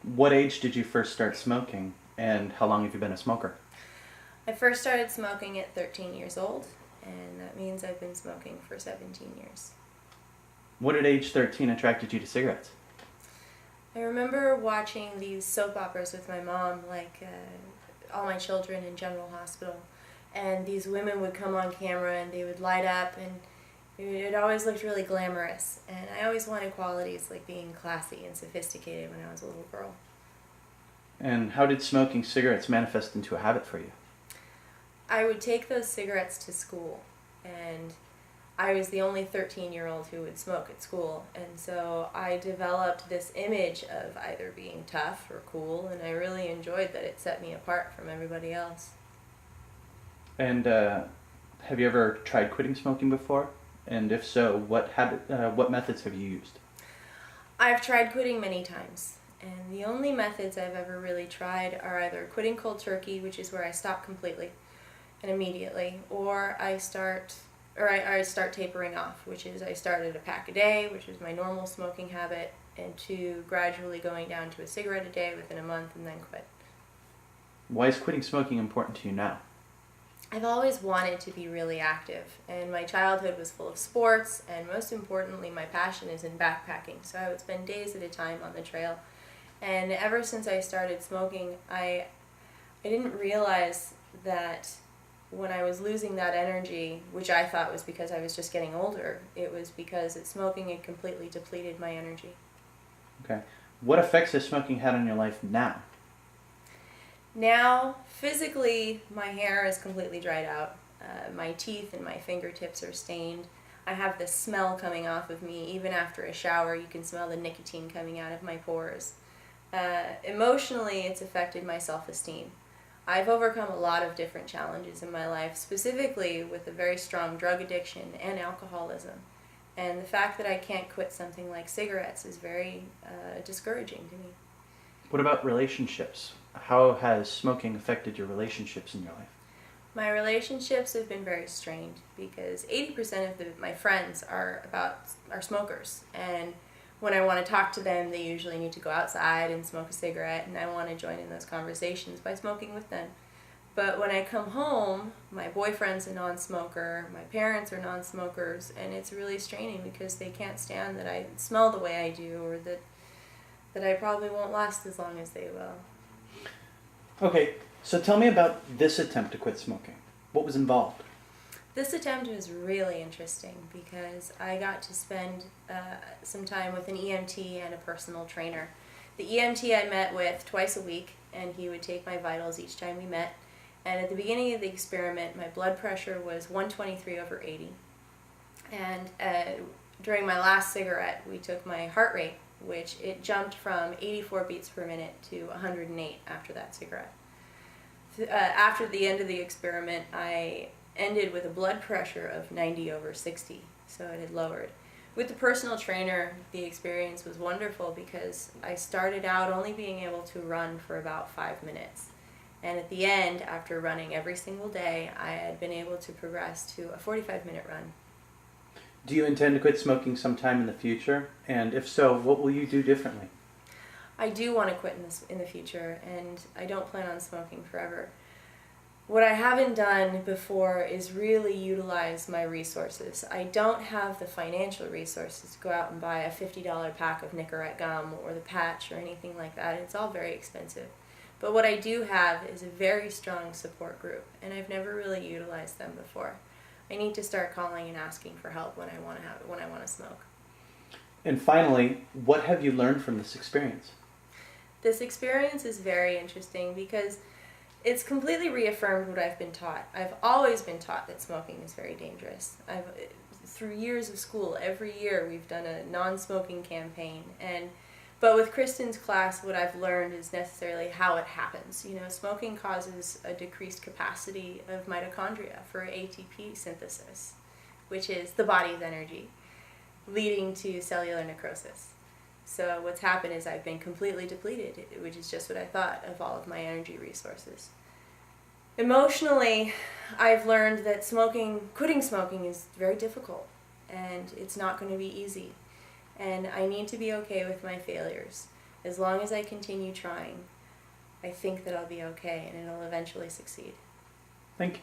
What age did you first start smoking, and how long have you been a smoker? I first started smoking at 13 years old, and that means I've been smoking for 17 years. What at age 13 attracted you to cigarettes? I remember watching these soap operas with my mom, like All My Children in General Hospital, and these women would come on camera and they would light up, and it always looked really glamorous, and I always wanted qualities like being classy and sophisticated when I was a little girl. And how did smoking cigarettes manifest into a habit for you? I would take those cigarettes to school, and I was the only 13-year-old who would smoke at school, and so I developed this image of either being tough or cool, and I really enjoyed that it set me apart from everybody else. And have you ever tried quitting smoking before? And if so, what methods have you used? I've tried quitting many times, and the only methods I've ever really tried are either quitting cold turkey, which is where I stop completely and immediately, or I start tapering off, which is I started a pack a day, which is my normal smoking habit, and to gradually going down to a cigarette a day within a month and then quit. Why is quitting smoking important to you now? I've always wanted to be really active, and my childhood was full of sports, and most importantly, my passion is in backpacking, so I would spend days at a time on the trail. And ever since I started smoking, I didn't realize that when I was losing that energy, which I thought was because I was just getting older, it was because smoking had completely depleted my energy. Okay. What effects has smoking had on your life now? Now, physically, my hair is completely dried out. My teeth and my fingertips are stained. I have this smell coming off of me. Even after a shower, you can smell the nicotine coming out of my pores. Emotionally, it's affected my self-esteem. I've overcome a lot of different challenges in my life, specifically with a very strong drug addiction and alcoholism. And the fact that I can't quit something like cigarettes is very discouraging to me. What about relationships? How has smoking affected your relationships in your life? My relationships have been very strained because 80% of my friends are smokers, and when I want to talk to them, they usually need to go outside and smoke a cigarette, and I want to join in those conversations by smoking with them. But when I come home, my boyfriend's a non-smoker, my parents are non-smokers, and it's really straining because they can't stand that I smell the way I do, or that I probably won't last as long as they will. Okay, so tell me about this attempt to quit smoking. What was involved? This attempt was really interesting because I got to spend some time with an EMT and a personal trainer. The EMT I met with twice a week, and he would take my vitals each time we met. And at the beginning of the experiment, my blood pressure was 123/80. And during my last cigarette, we took my heart rate, which it jumped from 84 beats per minute to 108 after that cigarette. After the end of the experiment, I ended with a blood pressure of 90/60, so it had lowered. With the personal trainer, the experience was wonderful because I started out only being able to run for about 5 minutes. And at the end, after running every single day, I had been able to progress to a 45-minute run. Do you intend to quit smoking sometime in the future? And if so, what will you do differently? I do want to quit in the future, and I don't plan on smoking forever. What I haven't done before is really utilize my resources. I don't have the financial resources to go out and buy a $50 pack of Nicorette gum or the patch or anything like that. It's all very expensive. But what I do have is a very strong support group, and I've never really utilized them before. I need to start calling and asking for help when I want to smoke. And finally, what have you learned from this experience? This experience is very interesting because it's completely reaffirmed what I've been taught. I've always been taught that smoking is very dangerous. Through years of school, every year we've done a non-smoking campaign, but with Kristen's class, what I've learned is necessarily how it happens. Smoking causes a decreased capacity of mitochondria for ATP synthesis, which is the body's energy, leading to cellular necrosis. So what's happened is I've been completely depleted, which is just what I thought, of all of my energy resources. Emotionally, I've learned that quitting smoking is very difficult, and it's not going to be easy. And I need to be okay with my failures. as long as I continue trying, I think that I'll be okay and it'll eventually succeed. Thank you.